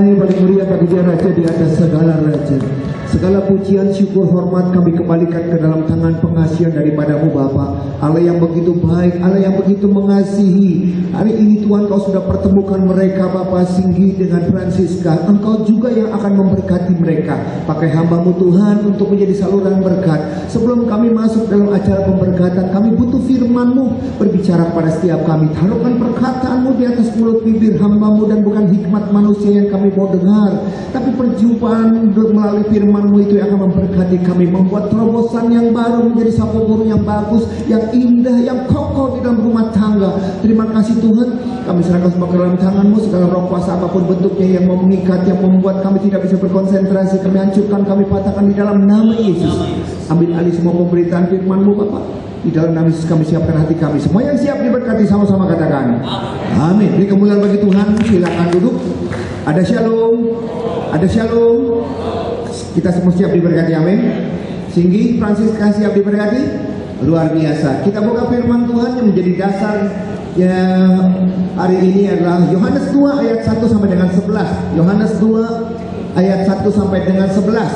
rohani paling mulia bagi Dia Raja di atas segala raja. Segala pujian, syukur, hormat kami kembalikan ke dalam tangan pengasihan daripada-Mu Bapa. Allah yang begitu baik, Allah yang begitu mengasihi. Hari ini Tuhan, Kau sudah pertemukan mereka Bapa Singgi dengan Francisca. Engkau juga yang akan memberkati mereka. Pakai hamba-Mu Tuhan untuk menjadi saluran berkat. Sebelum kami masuk dalam acara pemberkatan, kami butuh firman-Mu berbicara kepada setiap kami. Taruhkan perkataan-Mu di atas mulut bibir hamba-Mu, dan bukan hikmat manusia yang kami mau dengar, tapi perjumpaan melalui firman-Mu itu yang akan memberkati kami, membuat terobosan yang baru menjadi sapu burung yang bagus, yang indah, yang kokoh di dalam rumah tangga. Terima kasih Tuhan, kami serahkan semua ke dalam tangan-Mu. Segala roh kuasa apapun bentuknya yang mau mengikat, yang membuat kami tidak bisa berkonsentrasi, kami hancurkan, kami patahkan di dalam nama Yesus. Ambil alih semua pemberitaan firman-Mu Bapa. Di dalam nama Yesus kami siapkan hati kami. Semua yang siap diberkati sama-sama katakan amin. Beri kemuliaan bagi Tuhan. Silakan duduk. Ada shalom, ada shalom. Kita semua siap diberkati, amin. Singgi Francisca siap diberkati, luar biasa. Kita buka firman Tuhan yang menjadi dasar ya hari ini adalah Yohanes 2 ayat 1 sampai dengan 11. Yohanes 2 ayat 1 sampai dengan 11.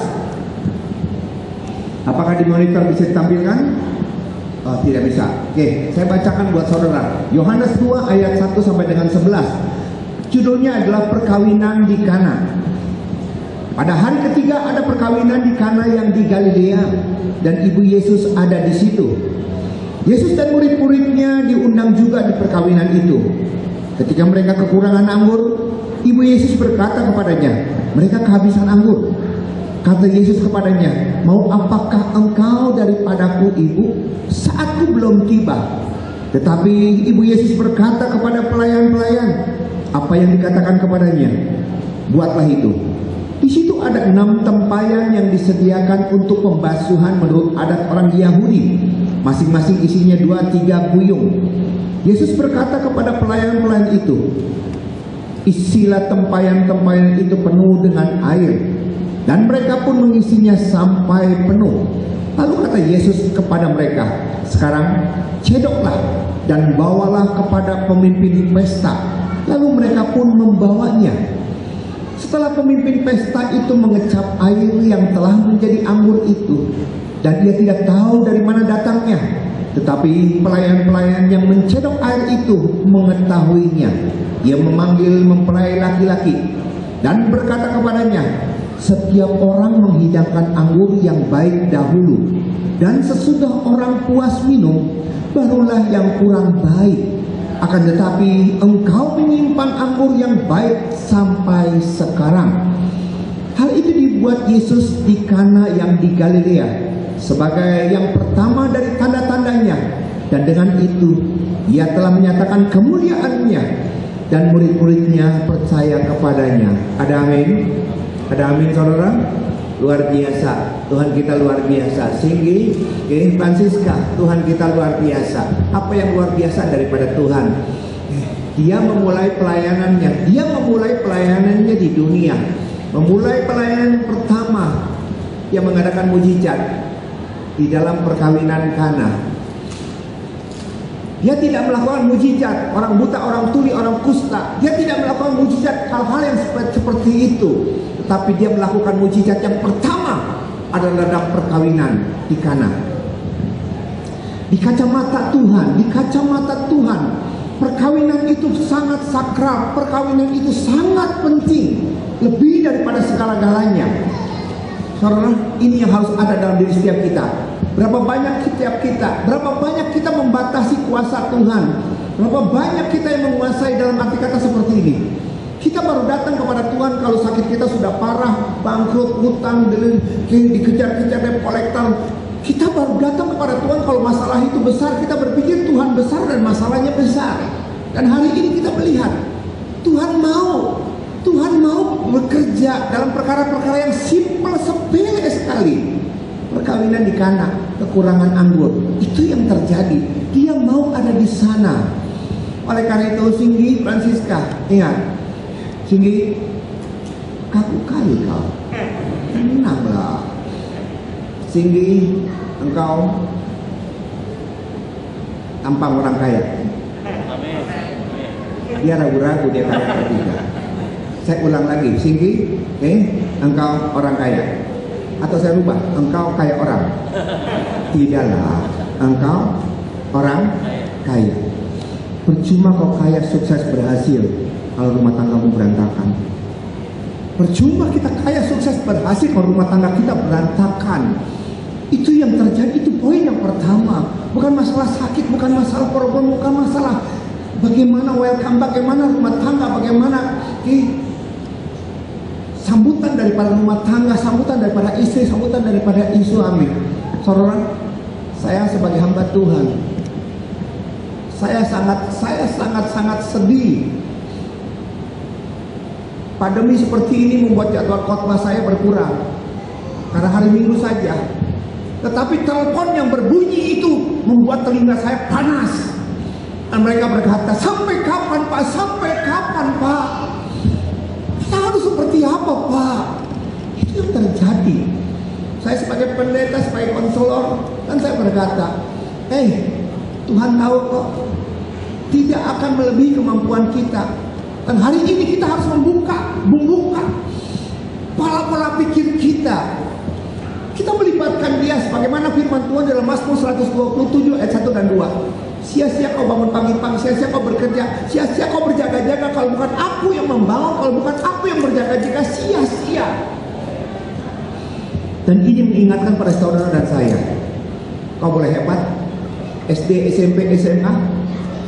Apakah di monitor bisa ditampilkan? Oh, tidak bisa. Oke, saya bacakan buat saudara. Yohanes 2 ayat 1 sampai dengan 11. Judulnya adalah perkawinan di Kana. Pada hari ketiga ada perkawinan di Kana yang di Galilea, dan ibu Yesus ada di situ. Yesus dan murid-muridnya diundang juga di perkawinan itu. Ketika mereka kekurangan anggur, ibu Yesus berkata kepadanya, mereka kehabisan anggur. Kata Yesus kepadanya, mau apakah engkau daripadaku ibu? Saatku belum tiba. Tetapi ibu Yesus berkata kepada pelayan-pelayan, apa yang dikatakan kepadanya, buatlah itu. Di situ ada 6 tempayan yang disediakan untuk pembasuhan menurut adat orang Yahudi. Masing-masing isinya 2-3 buyung. Yesus berkata kepada pelayan-pelayan itu, isilah tempayan-tempayan itu penuh dengan air. Dan mereka pun mengisinya sampai penuh. Lalu kata Yesus kepada mereka, sekarang cedoklah dan bawalah kepada pemimpin pesta. Lalu mereka pun membawanya. Setelah pemimpin pesta itu mengecap air yang telah menjadi anggur itu, dan ia tidak tahu dari mana datangnya, tetapi pelayan-pelayan yang mencedok air itu mengetahuinya. Ia memanggil mempelai laki-laki dan berkata kepadanya, setiap orang menghidangkan anggur yang baik dahulu, dan sesudah orang puas minum, barulah yang kurang baik. Akan tetapi engkau menyimpan anggur yang baik sampai sekarang. Hal itu dibuat Yesus di Kana yang di Galilea sebagai yang pertama dari tanda-tandanya, dan dengan itu ia telah menyatakan kemuliaannya, dan murid-muridnya percaya kepadanya. Ada amin? Ada amin saudara? Luar biasa, Tuhan kita luar biasa. Singgi, Francisca, Tuhan kita luar biasa. Apa yang luar biasa daripada Tuhan? Dia memulai pelayanannya, dia memulai pelayanannya di dunia. Memulai pelayanan pertama yang mengadakan mujizat di dalam perkawinan Kana. Dia tidak melakukan mujizat orang buta, orang tuli, orang kusta. Dia tidak melakukan mujizat hal-hal yang seperti itu. Tetapi dia melakukan mujizat yang pertama adalah dalam perkawinan di Kana. Di kacamata Tuhan, perkawinan itu sangat sakral, perkawinan itu sangat penting, lebih daripada segala-galanya. Saudara, ini yang harus ada dalam diri setiap kita. Berapa banyak kita membatasi kuasa Tuhan, berapa banyak kita yang menguasai dalam arti kata seperti ini. Kita baru datang kepada Tuhan kalau sakit kita sudah parah, bangkrut, hutang, dikejar-kejar debt collector. Kita baru datang kepada Tuhan kalau masalah itu besar. Kita berpikir Tuhan besar dan masalahnya besar. Dan hari ini kita melihat Tuhan mau bekerja dalam perkara-perkara yang simpel, sepele sekali. Perkawinan di Kana, kekurangan anggur, itu yang terjadi. Dia mau ada di sana. Oleh karena itu, Singgi Francisca, ingat, Singgi, kaku kali kau, tenanglah. Singgi, engkau tampang orang kaya. Dia ragu-ragu dia kaya atau tidak. Saya ulang lagi, Singgi, engkau orang kaya. Atau saya rubah, engkau kaya orang. Tidaklah, engkau orang kaya. Percuma kau kaya, sukses, berhasil, kalau rumah tanggamu berantakan. Percuma kita kaya, sukses, berhasil, kalau rumah tangga kita berantakan. Itu yang terjadi, itu poin yang pertama. Bukan masalah sakit, bukan masalah problem, bukan masalah bagaimana welcome, bagaimana rumah tangga, bagaimana sambutan daripada rumah tangga, sambutan daripada istri, sambutan daripada suami. Saudara, saya sebagai hamba Tuhan, saya sangat sedih. Pandemi seperti ini membuat jadwal khotbah saya berkurang karena hari Minggu saja. Tetapi telepon yang berbunyi itu membuat telinga saya panas. Dan mereka berkata, sampai kapan Pak? Sampai kapan Pak? Kita harus seperti apa Pak? Itu yang terjadi. Saya sebagai pendeta, sebagai konselor, dan saya berkata, Tuhan tahu kok, tidak akan melebihi kemampuan kita. Dan hari ini kita harus membuka pola-pola pikir kita. Kita melibatkan dia sebagaimana firman Tuhan dalam Mazmur 127 ayat 1 dan 2. Sia-sia kau bangun pagi-pagi, sia-sia kau bekerja, sia-sia kau berjaga-jaga, kalau bukan aku yang membangun, kalau bukan aku yang berjaga-jaga, sia-sia. Dan ini mengingatkan pada saudara dan saya, kau boleh hebat, SD, SMP, SMA,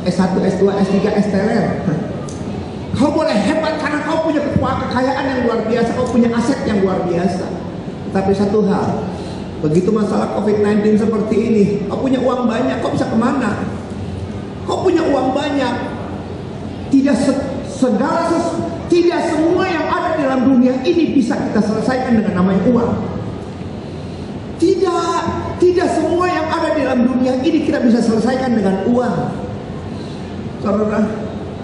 S1, S2, S3, STLR. Kau boleh hebat karena kau punya kekayaan yang luar biasa, kau punya aset yang luar biasa. Tapi satu hal, begitu masalah COVID-19 seperti ini, kau punya uang banyak, kau bisa kemana? Kau punya uang banyak, tidak semua yang ada dalam dunia ini bisa kita selesaikan dengan namanya uang. Tidak semua yang ada dalam dunia ini kita bisa selesaikan dengan uang. Saudara,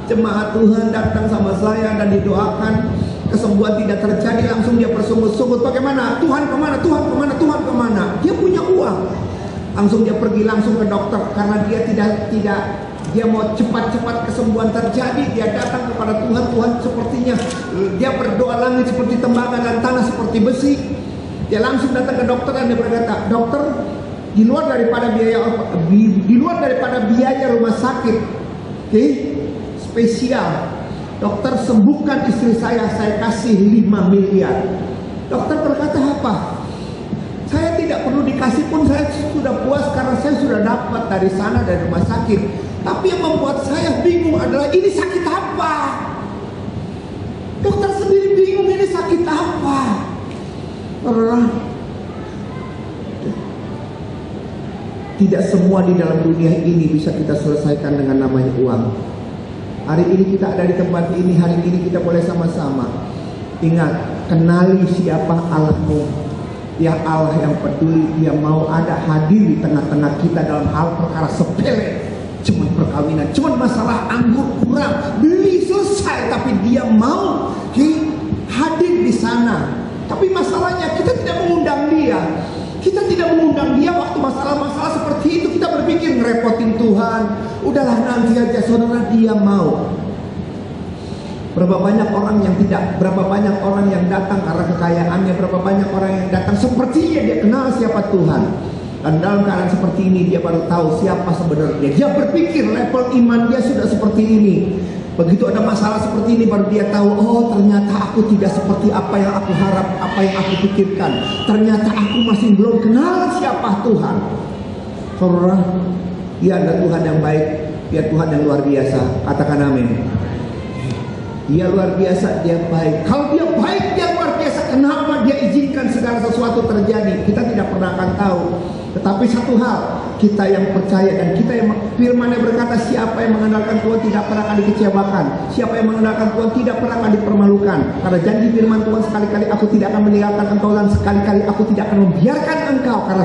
jemaat Tuhan datang sama saya dan didoakan kesembuhan tidak terjadi, langsung dia bersungut-sungut. Bagaimana? Tuhan kemana? Tuhan kemana? Tuhan kemana? Dia punya uang. Langsung dia pergi langsung ke dokter karena dia dia mau cepat-cepat kesembuhan terjadi. Dia datang kepada Tuhan. Tuhan sepertinya dia berdoa, langit seperti tembaga dan tanah seperti besi. Dia langsung datang ke dokter dan dia berkata, dokter, di luar daripada biaya rumah sakit, spesial, dokter sembuhkan istri saya kasih 5 miliar. Dokter berkata apa? Saya tidak perlu dikasih pun saya sudah puas karena saya sudah dapat dari sana, dari rumah sakit. Tapi yang membuat saya bingung adalah ini sakit apa? Dokter sendiri bingung ini sakit apa? Tidak semua di dalam dunia ini bisa kita selesaikan dengan namanya uang. Hari ini kita ada di tempat ini, hari ini kita boleh sama-sama. Ingat, kenali siapa Allahmu. Dia Allah yang peduli, dia mau ada hadir di tengah-tengah kita dalam hal perkara sepele. Cuma perkawinan, cuma masalah anggur kurang, beli selesai, tapi dia mau hadir di sana. Tapi masalahnya kita tidak mengundang dia. Kita tidak mengundang dia waktu masalah-masalah seperti itu. Kita berpikir ngerepotin Tuhan. Udahlah nanti aja, saudara, dia mau. Berapa banyak orang yang datang karena kekayaannya, berapa banyak orang yang datang sepertinya dia kenal siapa Tuhan. Dan dalam keadaan seperti ini dia baru tahu siapa sebenarnya. Dia berpikir level iman dia sudah seperti ini. Begitu ada masalah seperti ini baru dia tahu, oh ternyata aku tidak seperti apa yang aku harap, apa yang aku pikirkan. Ternyata aku masih belum kenal siapa Tuhan. Saudara, dia ada Tuhan yang baik, dia Tuhan yang luar biasa. Katakan amin. Dia luar biasa, dia baik. Kalau dia baik, dia luar biasa. Kenapa dia izinkan segala sesuatu terjadi? Kita tidak pernah akan tahu. Tetapi satu hal, kita yang percaya dan kita yang firman-Nya berkata, siapa yang mengandalkan Tuhan tidak pernah akan dikecewakan. Siapa yang mengandalkan Tuhan tidak pernah akan dipermalukan. Karena janji firman Tuhan, sekali-kali aku tidak akan meninggalkan engkau dan sekali-kali aku tidak akan membiarkan engkau. Karena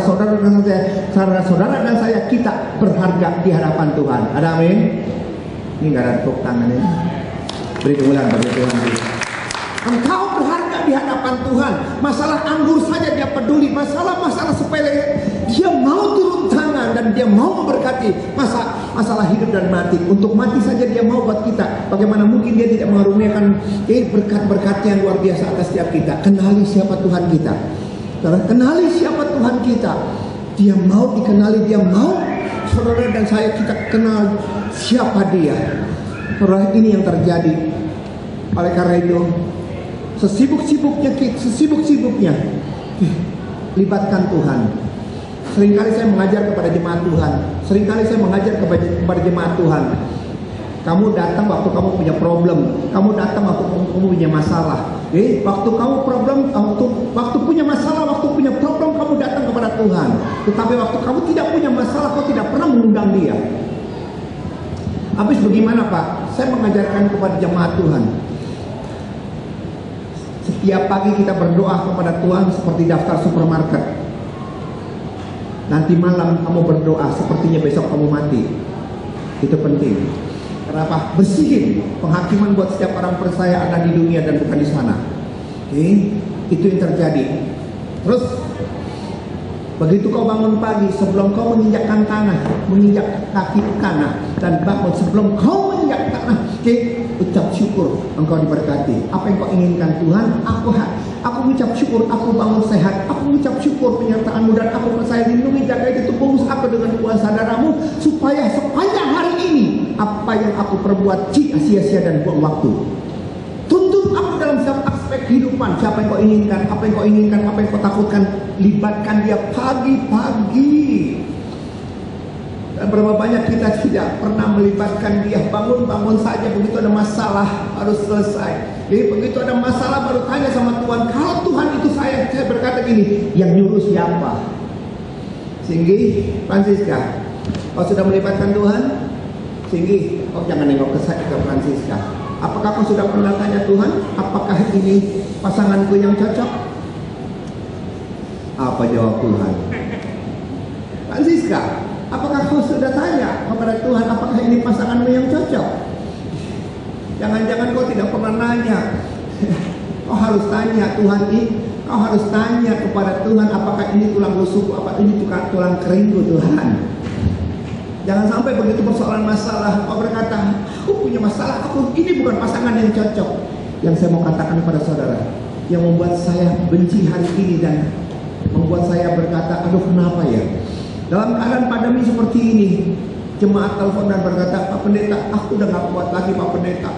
saudara dan saya kita berharga di hadapan Tuhan. Ada amin? Ini gak ada tepuk tangan ini. Beri kemuliaan bagi Tuhan. Engkau berharga di hadapan Tuhan. Masalah anggur saja dia peduli. Masalah sepele dia mau turun tangan. Dan dan dia mau memberkati masalah hidup dan mati. Untuk mati saja dia mau buat kita. Bagaimana mungkin dia tidak mengaruniakan berkat-berkat yang luar biasa atas setiap kita. Kenali siapa Tuhan kita. Karena kenali siapa Tuhan kita. Dia mau dikenali, dia mau saudara dan saya kita kenal siapa dia. Saudara, ini yang terjadi. Oleh karena itu, sesibuk-sibuknya libatkan Tuhan. Seringkali saya mengajar kepada jemaat Tuhan. Seringkali saya mengajar kepada jemaat Tuhan. Kamu datang waktu kamu punya problem. Kamu datang waktu kamu punya masalah. Waktu kamu problem, waktu punya masalah, waktu punya problem, kamu datang kepada Tuhan. Tetapi waktu kamu tidak punya masalah, kau tidak pernah mengundang Dia. Habis bagaimana Pak? Saya mengajarkan kepada jemaat Tuhan. Setiap pagi kita berdoa kepada Tuhan seperti daftar supermarket. Nanti malam kamu berdoa sepertinya besok kamu mati. Itu penting. Kenapa? Bersihin penghakiman buat setiap orang percaya ada di dunia dan bukan di sana. Itu yang terjadi. Terus begitu kau bangun pagi, sebelum kau menginjakkan tanah, menginjak kaki ke tanah dan bangun, sebelum kau menginjak tanah, ucap syukur engkau diberkati. Apa yang kau inginkan Tuhan, aku ucap syukur, aku bangun sehat, aku ucap syukur penyertaanmu dan aku percaya lindungi, jaga itu bungkus aku dengan kuasa darahmu supaya sepanjang hari ini apa yang aku perbuat tidak sia-sia dan buang waktu. Tuntun aku dalam setiap aspek kehidupan. Siapa yang kau inginkan, apa yang kau inginkan, apa yang kau takutkan, libatkan dia pagi-pagi. Dan berapa banyak kita tidak pernah melibatkan dia. Bangun-bangun saja, begitu ada masalah harus selesai. Jadi begitu ada masalah baru tanya sama Tuhan. Kalau Tuhan itu saya berkata gini, yang nyuruh siapa? Singgi, Francisca, kau sudah melibatkan Tuhan? Singgi, kau jangan nengok ke saya, ke Francisca. Apakah kau sudah pernah tanya Tuhan, apakah ini pasanganku yang cocok? Apa jawab Tuhan? Francisca, apakah kau sudah tanya kepada Tuhan, apakah ini pasanganmu yang cocok? Jangan-jangan kau tidak pernah nanya. Kau harus tanya Tuhan ini. Kau harus tanya kepada Tuhan, apakah ini tulang rusukku, apa ini tulang keringku Tuhan. Jangan sampai begitu persoalan masalah kau berkata, aku punya masalah, ini bukan pasangan yang cocok. Yang saya mau katakan kepada saudara, yang membuat saya benci hari ini dan membuat saya berkata, aduh kenapa ya? Dalam keadaan pandemi seperti ini, jemaat telepon dan berkata, Pak Pendeta, aku udah gak kuat lagi Pak Pendeta.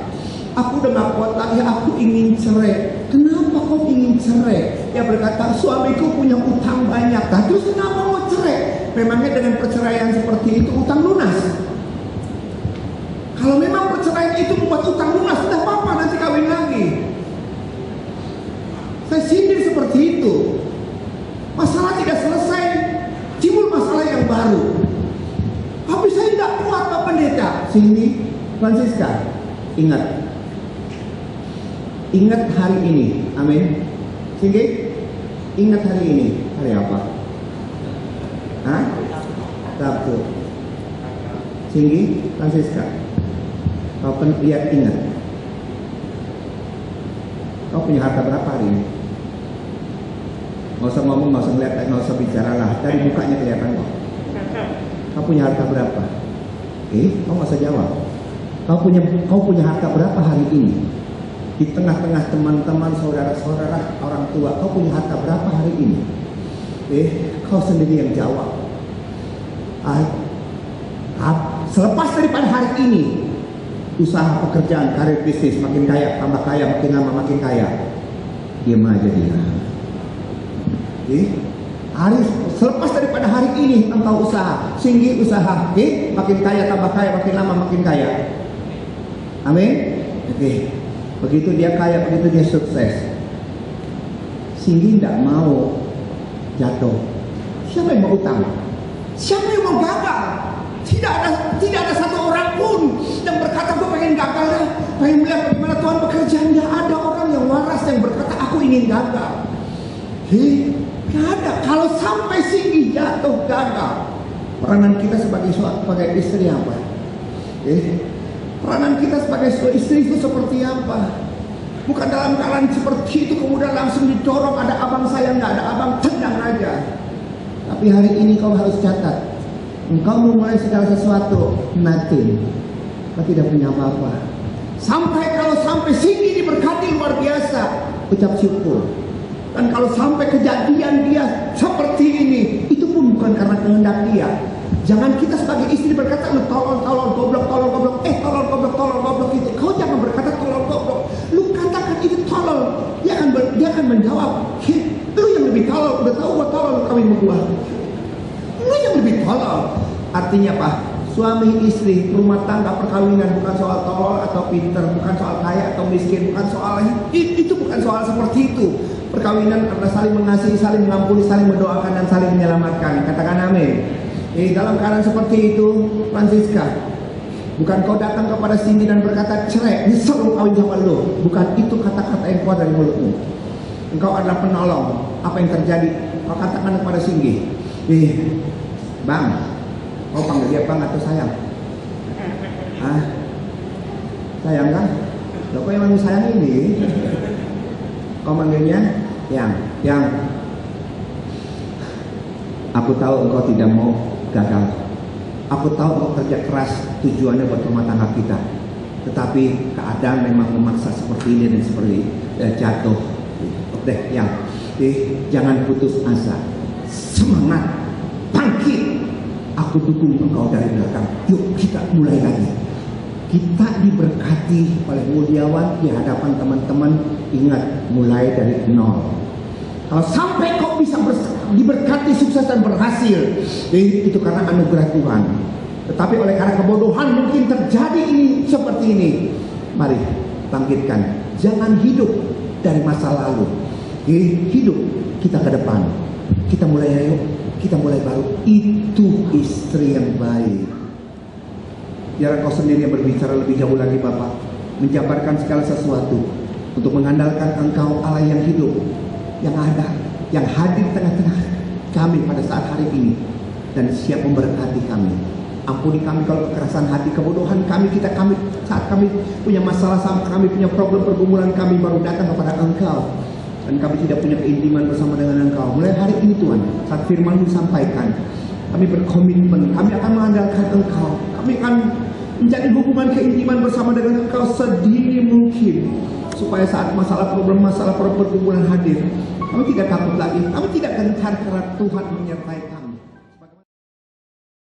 Aku udah gak kuat lagi, aku ingin cerai. Kenapa kau ingin cerai? Dia berkata, suamiku punya utang banyak. Nah, terus kenapa mau cerai? Memangnya dengan perceraian seperti itu utang lunas? Kalau memang perceraian itu membuat utang lunas, sudah apa-apa nanti kawin lagi. Saya sindir seperti itu. Masalah tidak selesai, timbul masalah yang baru. Tapi saya tidak kuat Pak Pendeta. Sini, Francisca, ingat hari ini, amin. Sini, ingat hari ini, hari apa? Hah? Sabtu. Sini, Francisca, kau lihat ingat. Kau punya harta berapa hari ini? Nggak usah ngomong, nggak usah ngeliat, nggak usah bicara lah. Dari mukanya kelihatan kok. Kau punya harta berapa? Kau nggak usah jawab. Kau punya harta berapa hari ini? Di tengah-tengah teman-teman, saudara-saudara, orang tua, kau punya harta berapa hari ini? Kau sendiri yang jawab. Selepas daripada hari ini, usaha, pekerjaan, karir, bisnis makin kaya, tambah kaya, makin lama makin kaya. Diam aja dia. Selepas daripada hari ini engkau usaha, tinggi usaha, makin kaya, tambah kaya, makin lama makin kaya. Amin. Begitu dia kaya, begitu dia sukses. Singgi tidak mau jatuh. Siapa yang mau utang? Siapa yang mau gagal? Tidak ada satu orang pun yang berkata gue pengen gagal ya, pengen melihat bagaimana Tuhan bekerja. Tidak ada orang yang waras yang berkata aku ingin gagal. Tidak ada. Kalau sampai Singgi jatuh gagal, peranan kita sebagai istri apa? Peranan kita sebagai istri itu seperti apa? Bukan dalam keadaan seperti itu kemudian langsung didorong, ada abang saya nggak, ada abang tendang aja. Tapi hari ini kau harus catat, Engkau memulai segala sesuatu, nothing. Kau tidak punya apa-apa. Kalau sampai sini diberkati luar biasa, ucap syukur. Dan kalau sampai kejadian dia seperti ini, itu pun bukan karena kehendak dia. Jangan kita sebagai istri berkata, lu tolol, goblok, tolol, goblok itu. Kau jangan berkata tolol, goblok. Lu katakan itu tolol. Dia akan menjawab, lu yang lebih tolol, udah tahu gua tolol, kawin sama gua. Lu yang lebih tolol. Artinya apa? Suami istri, rumah tangga, perkawinan bukan soal tolol atau pinter, bukan soal kaya atau miskin, bukan soal itu, bukan soal seperti itu. Perkawinan adalah saling mengasihi, saling mengampuni, saling mendoakan dan saling menyelamatkan. Katakan amin. Dalam keadaan seperti itu, Francisca, bukan kau datang kepada Cindy dan berkata cerai, nyesel lu kawin sama lu. Bukan itu kata-kata yang keluar dari mulutmu. Engkau adalah penolong. Apa yang terjadi? Kau katakan kepada Cindy, Bang, kau panggil dia bang atau sayang? Sayang kan? Loh, kau yang manggil sayang ini? Kau manggilnya yang. Aku tahu engkau tidak mau gagal. Aku tahu engkau kerja keras tujuannya buat rumah tangga kita. Tetapi keadaan memang memaksa seperti ini dan seperti jatuh. Yang jangan putus asa. Semangat, bangkit. Aku dukung engkau dari belakang. Yuk kita mulai lagi. Kita diberkati oleh Mulyawan di hadapan teman-teman. Ingat, mulai dari nol. Kalau sampai kau bisa diberkati sukses dan berhasil, itu karena anugerah Tuhan. Tetapi oleh karena kebodohan mungkin terjadi ini seperti ini. Mari bangkitkan. Jangan hidup dari masa lalu. Hidup kita ke depan. Kita mulai ayo. Kita mulai baru. Itu istri yang baik. Biar kau sendiri yang berbicara lebih jauh lagi Bapak. Menjabarkan segala sesuatu. Untuk mengandalkan engkau Allah yang hidup. Yang ada. Yang hadir di tengah-tengah kami pada saat hari ini. Dan siap memberkati kami. Ampuni kami kalau kekerasan hati, kebodohan kami saat kami punya masalah sama kami, punya problem pergumulan kami baru datang kepada engkau. Dan kami tidak punya keintiman bersama dengan engkau. Mulai hari ini Tuhan, saat firman-Mu disampaikan, kami berkomitmen, kami akan mengandalkan engkau. Kami akan menjadi hubungan keintiman bersama dengan engkau sedini mungkin. Supaya saat masalah problem pergumulan hadir, kami tidak takut lagi, kami tidak gentar karena Tuhan menyertai kami.